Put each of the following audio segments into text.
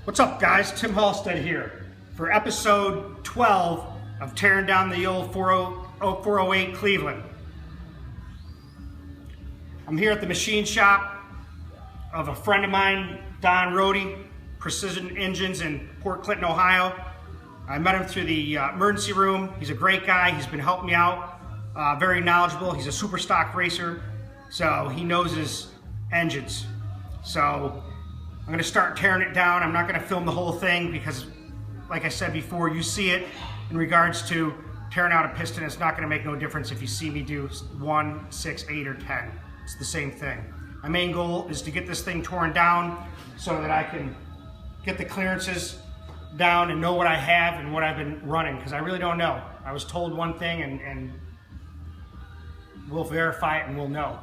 What's up, guys? Tim Halstead here for episode 12 of tearing down the old 408 Cleveland. I'm here at the machine shop of a friend of mine, Don Rohde, Precision Engines in Port Clinton, Ohio. I met him through the emergency room. He's a great guy. He's been helping me out, very knowledgeable. He's a super stock racer, so he knows his engines. So I'm going to start tearing it down. I'm not going to film the whole thing because, like I said before, you see it in regards to tearing out a piston. It's not going to make no difference if you see me do 1, 6, 8, or 10. It's the same thing. My main goal is to get this thing torn down so that I can get the clearances down and know what I have and what I've been running, because I really don't know. I was told one thing and we'll verify it and we'll know.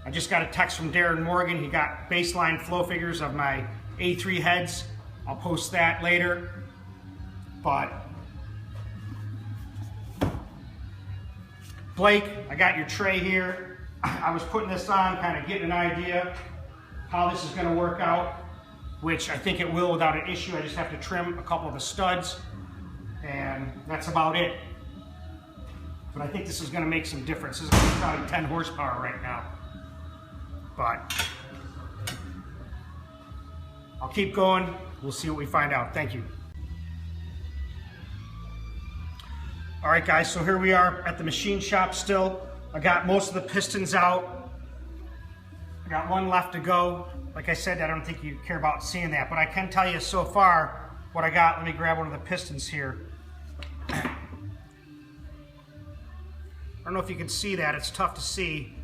I just got a text from Darren Morgan. He got baseline flow figures of my A3 heads. I'll post that later. But Blake, I got your tray here. I was putting this on, kind of getting an idea how this is going to work out, which I think it will without an issue. I just have to trim a couple of the studs, and that's about it. But I think this is going to make some difference. This is going to be probably 10 horsepower right now. But I'll keep going. We'll see what we find out. Thank you. All right, guys, so here we are at the machine shop still. I got most of the pistons out. I got one left to go. Like I said, I don't think you care about seeing that, but I can tell you so far what I got. Let me grab one of the pistons here. I don't know if you can see that. It's tough to see,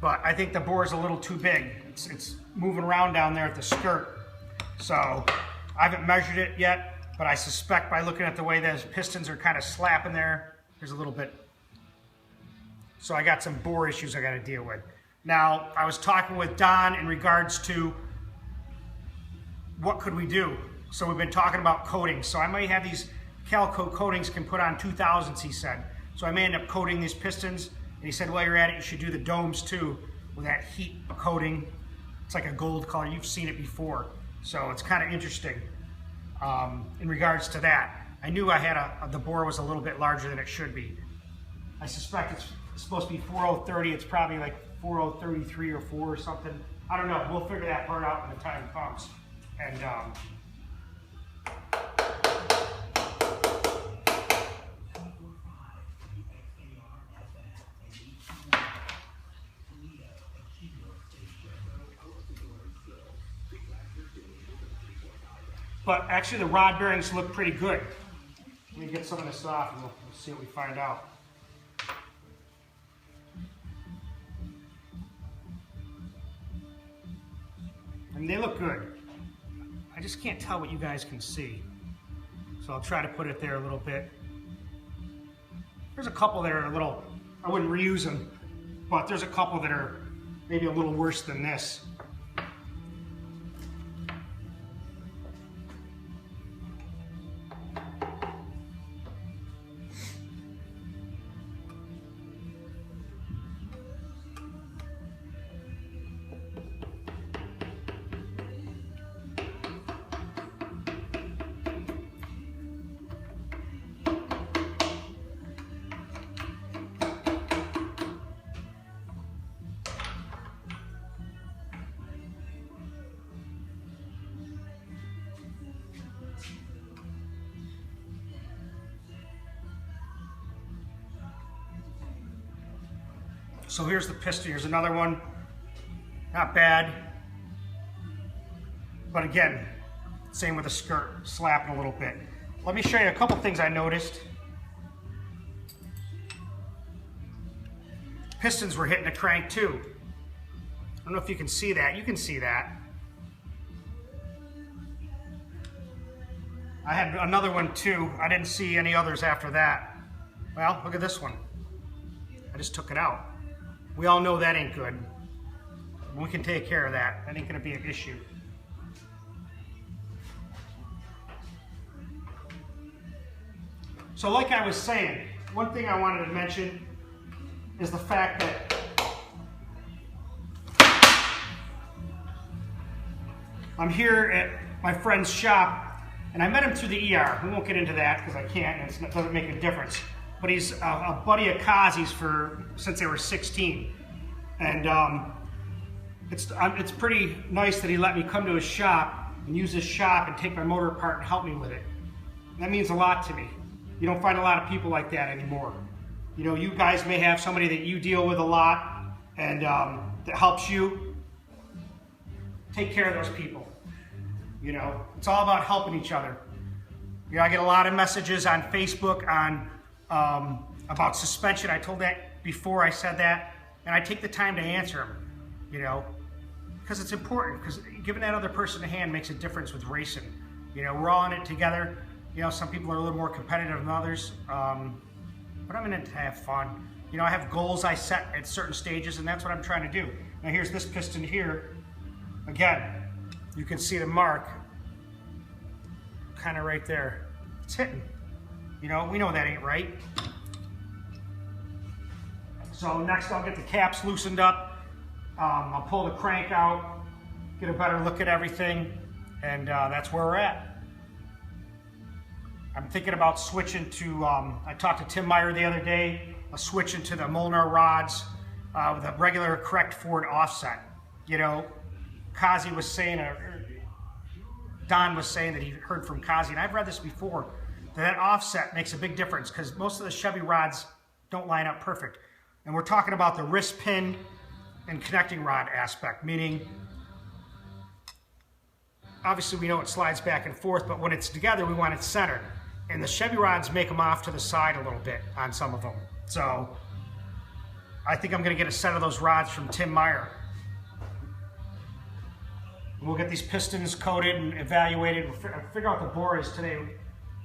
but I think the bore is a little too big. It's moving around down there at the skirt. So I haven't measured it yet, but I suspect by looking at the way those pistons are kind of slapping there, there's a little bit. So I got some bore issues I got to deal with. Now, I was talking with Don in regards to what could we do. So we've been talking about coatings. So I may have these Calco coatings can put on 2000s, he said. So I may end up coating these pistons. And he said, while you're at it, you should do the domes too with that heat coating. It's like a gold color. You've seen it before. So it's kind of interesting in regards to that. I knew I had the bore was a little bit larger than it should be. I suspect it's supposed to be 4030. It's probably like 4033 or 4 or something. I don't know. We'll figure that part out when the time comes. And but actually the rod bearings look pretty good. Let me get some of this off and we'll see what we find out. And they look good. I just can't tell what you guys can see. So I'll try to put it there a little bit. There's a couple that are a little, I wouldn't reuse them, but there's a couple that are maybe a little worse than this. So here's the piston, here's another one. Not bad. But again, same with the skirt, slapping a little bit. Let me show you a couple things I noticed. Pistons were hitting the crank too. I don't know if you can see that. You can see that. I had another one too. I didn't see any others after that. Well, look at this one. I just took it out. We all know that ain't good. We can take care of that. That ain't gonna be an issue. So like I was saying, one thing I wanted to mention is the fact that I'm here at my friend's shop, and I met him through the ER. We won't get into that because I can't, and it doesn't make a difference. But he's a buddy of Kazi's since they were 16. And it's pretty nice that he let me come to his shop and use his shop and take my motor apart and help me with it. That means a lot to me. You don't find a lot of people like that anymore. You know, you guys may have somebody that you deal with a lot and that helps you. Take care of those people. You know, it's all about helping each other. You know, I get a lot of messages on Facebook on about suspension. I told that before I said that, and I take the time to answer them, you know, because it's important, because giving that other person a hand makes a difference with racing. You know, we're all in it together. You know, some people are a little more competitive than others, but I'm in it to have fun. You know, I have goals I set at certain stages, and that's what I'm trying to do. Now here's this piston here. Again, you can see the mark kind of right there. It's hitting. You know, we know that ain't right. So next I'll get the caps loosened up. I'll pull the crank out, get a better look at everything, and that's where we're at. I'm thinking about switching to, I talked to Tim Meyer the other day, switching to the Molnar rods with a regular correct forward offset. You know, Kazi was saying, Don was saying that he heard from Kazi, and I've read this before, that offset makes a big difference because most of the Chevy rods don't line up perfect. And we're talking about the wrist pin and connecting rod aspect, meaning obviously we know it slides back and forth, but when it's together we want it centered. And the Chevy rods make them off to the side a little bit on some of them. So I think I'm going to get a set of those rods from Tim Meyer. We'll get these pistons coated and evaluated. We'll figure out what the bore is today.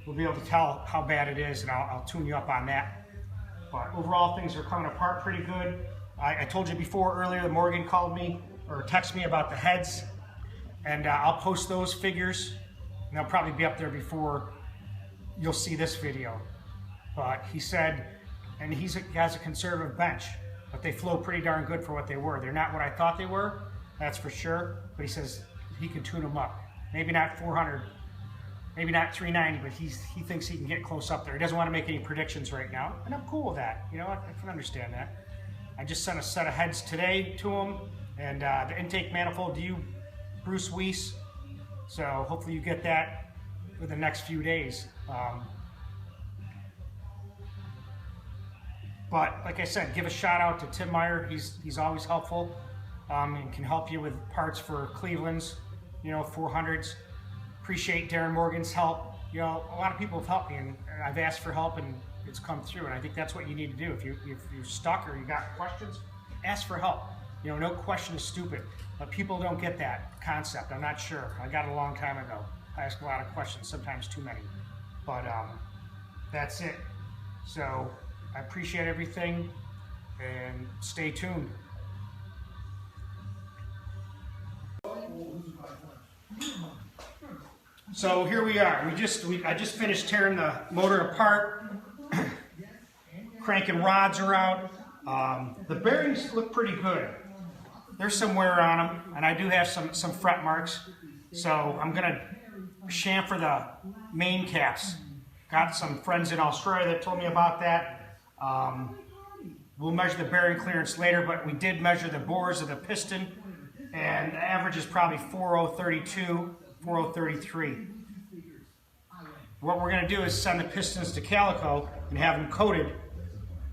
We'll be able to tell how bad it is, and I'll tune you up on that. But overall, things are coming apart pretty good. I told you before earlier that Morgan called me or texted me about the heads, and I'll post those figures, and they'll probably be up there before you'll see this video. But he said, and he has a conservative bench, but they flow pretty darn good for what they were. They're not what I thought they were, that's for sure, but he says he can tune them up. Maybe not 400, maybe not 390, but he thinks he can get close up there. He doesn't want to make any predictions right now, and I'm cool with that. You know, I can understand that. I just sent a set of heads today to him, and the intake manifold to you, Bruce Weiss. So hopefully you get that within the next few days. But like I said, give a shout out to Tim Meyer. He's always helpful and can help you with parts for Cleveland's, you know, 400s. Appreciate Darren Morgan's help. You know, a lot of people have helped me, and I've asked for help, and it's come through. And I think that's what you need to do. If you're stuck or you got questions, ask for help. You know, no question is stupid. But people don't get that concept. I'm not sure. I got it a long time ago. I ask a lot of questions, sometimes too many. But that's it. So I appreciate everything, and stay tuned. So here we are. I just finished tearing the motor apart. Cranking rods are out. The bearings look pretty good. There's some wear on them, and I do have some fret marks. So I'm gonna chamfer the main caps. Got some friends in Australia that told me about that. We'll measure the bearing clearance later, but we did measure the bores of the piston, and the average is probably 4032, 4033. What we're going to do is send the pistons to Calico and have them coated.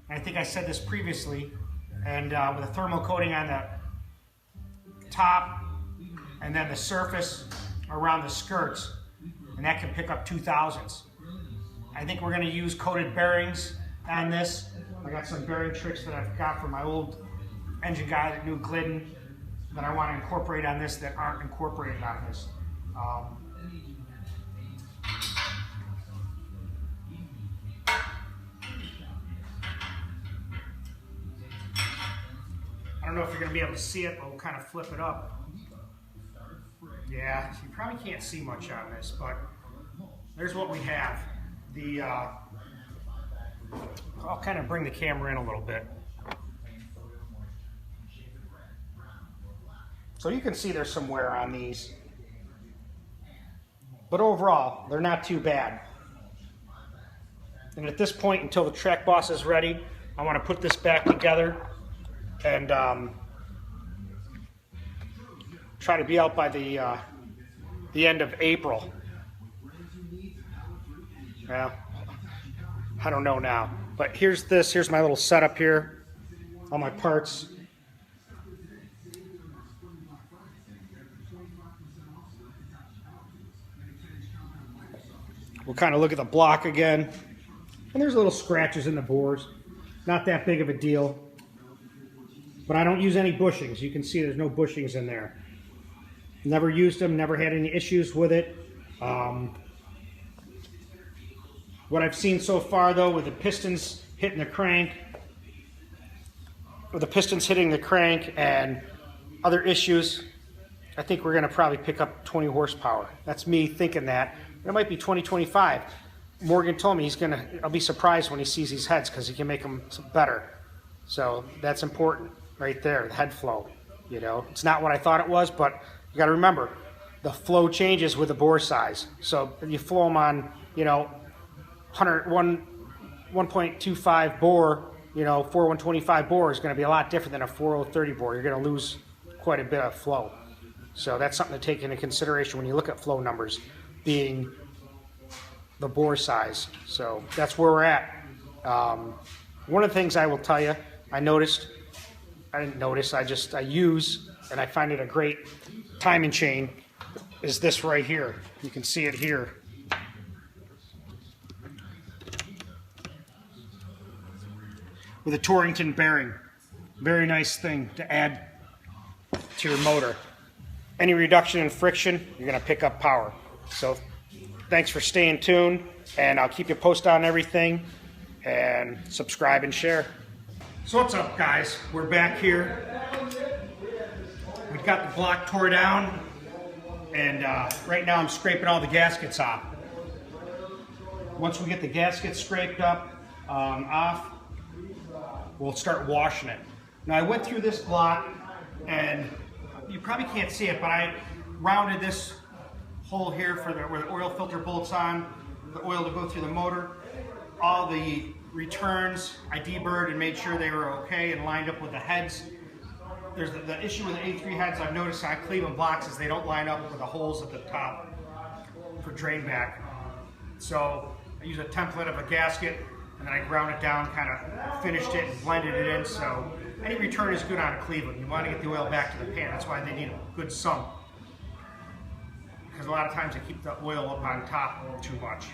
And I think I said this previously, and with a thermal coating on the top and then the surface around the skirts, and that can pick up 2000s. I think we're going to use coated bearings on this. I got some bearing tricks that I've got from my old engine guy that knew Glidden that I want to incorporate on this that aren't incorporated on this. I don't know if you're going to be able to see it, but we'll kind of flip it up. Yeah, you probably can't see much on this, but there's what we have. I'll kind of bring the camera in a little bit. So you can see there's some wear on these. but overall, they're not too bad. And at this point, until the DragBoss is ready, I want to put this back together and try to be out by the end of April. Well, I don't know now, but here's my little setup here, all my parts. We'll kind of look at the block again, and there's little scratches in the bores, not that big of a deal, but I don't use any bushings. You can see there's no bushings in there. Never used them, never had any issues with it. What I've seen so far, though, with the pistons hitting the crank, and other issues, I think we're going to probably pick up 20 horsepower. That's me thinking that. It might be 20, 25. Morgan told me I'll be surprised when he sees these heads because he can make them better. So that's important right there, the head flow. You know, it's not what I thought it was, but you got to remember, the flow changes with the bore size. So if you flow them on, you know, 1.25 bore, you know, 4125 bore is going to be a lot different than a 4030 bore. You're going to lose quite a bit of flow. So that's something to take into consideration when you look at flow numbers, being the bore size. So that's where we're at. One of the things I will tell you, I use, and I find it a great timing chain, is this right here. You can see it here. With a Torrington bearing. Very nice thing to add to your motor. Any reduction in friction, you're going to pick up power. So thanks for staying tuned, and I'll keep you posted on everything, and subscribe and share. So what's up, guys? We're back here. We've got the block tore down, and right now I'm scraping all the gaskets off. Once we get the gaskets scraped up, off, we'll start washing it. Now I went through this block, and you probably can't see it, but I rounded this hole here for where the oil filter bolts on, the oil to go through the motor. All the returns I deburred and made sure they were okay and lined up with the heads. There's the issue with the A3 heads I've noticed on Cleveland blocks is they don't line up with the holes at the top for drain back. So I use a template of a gasket, and then I ground it down, kind of finished it and blended it in. So any return is good on a Cleveland. You want to get the oil back to the pan. That's why they need a good sump, because a lot of times they keep the oil up on top too much.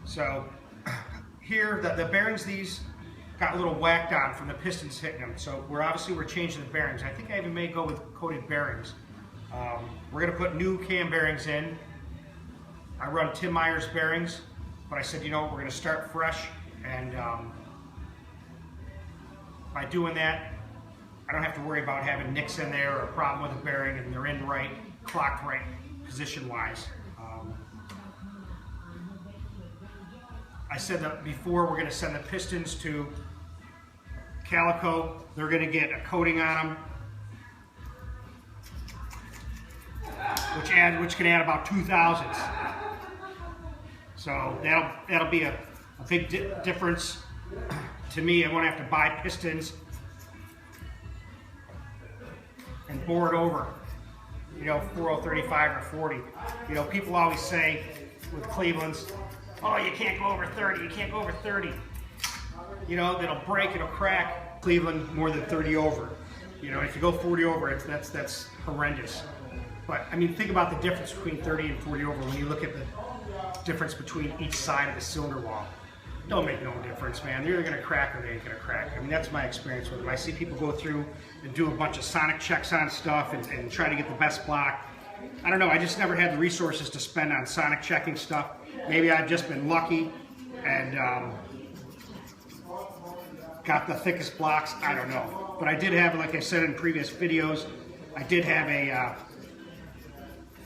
So here, the bearings, these got a little whacked on from the pistons hitting them. So we're changing the bearings. I think I even may go with coated bearings. We're going to put new cam bearings in. I run Tim Meyer's bearings, but I said, you know, we're going to start fresh, and by doing that, I don't have to worry about having nicks in there or a problem with the bearing, and they're in right, clocked right position-wise. I said that before, we're going to send the pistons to Calico. They're going to get a coating on them, which can add about 2 thousandths. So that'll be a big difference to me. I won't have to buy pistons and bore it over, you know, 4035 or 40. You know, people always say with Cleveland's, oh, you can't go over 30, you can't go over 30. You know, it'll break, it'll crack. Cleveland more than 30 over. You know, if you go 40 over, that's horrendous. But I mean, think about the difference between 30 and 40 over when you look at the difference between each side of the cylinder wall. Don't make no difference, man. They're either gonna crack or they ain't gonna crack. I mean, that's my experience with them. I see people go through and do a bunch of sonic checks on stuff and try to get the best block. I don't know, I just never had the resources to spend on sonic checking stuff. Maybe I've just been lucky and got the thickest blocks, I don't know. But I did have, like I said in previous videos, I did have a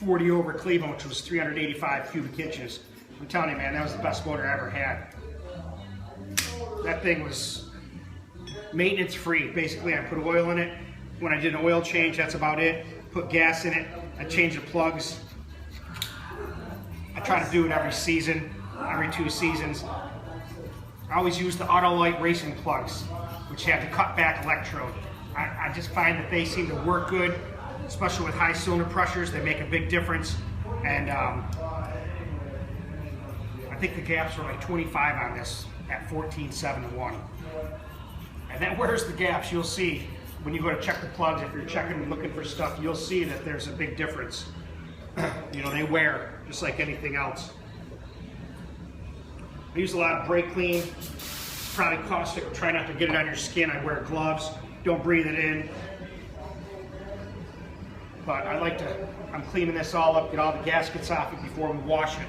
40 over Cleveland, which was 385 cubic inches. I'm telling you, man, that was the best motor I ever had. That thing was maintenance free. Basically, I put oil in it. When I did an oil change, that's about it. Put gas in it. I changed the plugs try to do it every season, every 2 seasons. I always use the Autolite racing plugs, which have the cut back electrode. I just find that they seem to work good, especially with high cylinder pressures. They make a big difference. And I think the gaps are like 25 on this at 14.7 to 1. And that wears the gaps. You'll see when you go to check the plugs, if you're checking and looking for stuff, you'll see that there's a big difference. You know, they wear just like anything else. I use a lot of brake clean. It's probably caustic. Try not to get it on your skin. I wear gloves. Don't breathe it in. But I like to, I'm cleaning this all up, get all the gaskets off it before we wash it.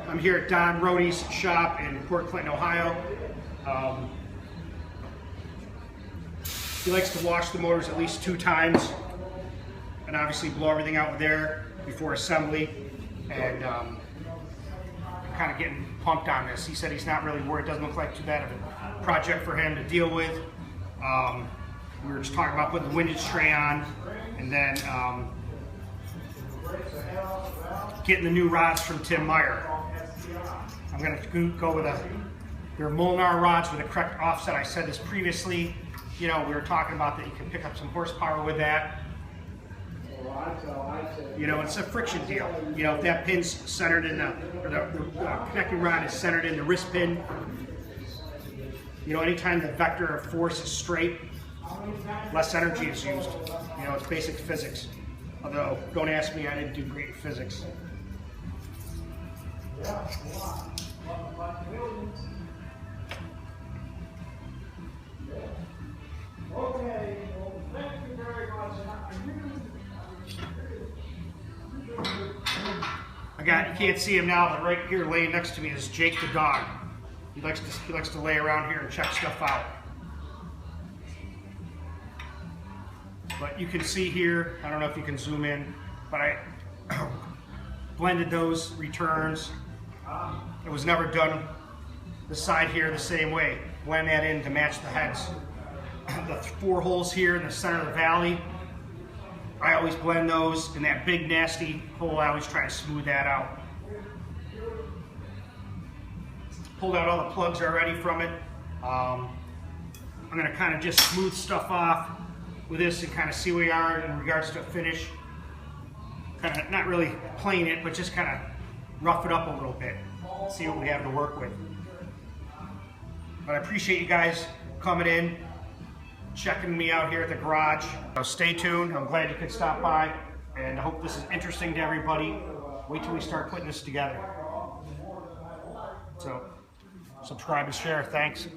I'm here at Don Rohde's shop in Port Clinton, Ohio. He likes to wash the motors at least 2 times and obviously blow everything out with air before assembly. And I'm kind of getting pumped on this. He said he's not really worried. It doesn't look like too bad of a project for him to deal with. We were just talking about putting the windage tray on and then getting the new rods from Tim Meyer. I'm going to go with their Molnar rods with the correct offset. I said this previously. You know, we were talking about that you can pick up some horsepower with that. You know, it's a friction deal. You know, if that pin's centered in the connecting rod is centered in the wrist pin, you know, anytime the vector of force is straight, less energy is used. You know, it's basic physics. Although, don't ask me, I didn't do great in physics. Okay, well, thank you very much. You can't see him now, but right here laying next to me is Jake the dog. He likes to lay around here and check stuff out. But you can see here, I don't know if you can zoom in, but I blended those returns. It was never done the side here the same way. Blend that in to match the heads. The 4 holes here in the center of the valley, I always blend those. In that big nasty hole, I always try to smooth that out. Pulled out all the plugs already from it. I'm going to kind of just smooth stuff off with this and kind of see where we are in regards to a finish. Kind of not really plain it, but just kind of rough it up a little bit. See what we have to work with. But I appreciate you guys coming in, checking me out here at the garage. So stay tuned. I'm glad you could stop by, and I hope this is interesting to everybody. Wait till we start putting this together. So subscribe and share. Thanks.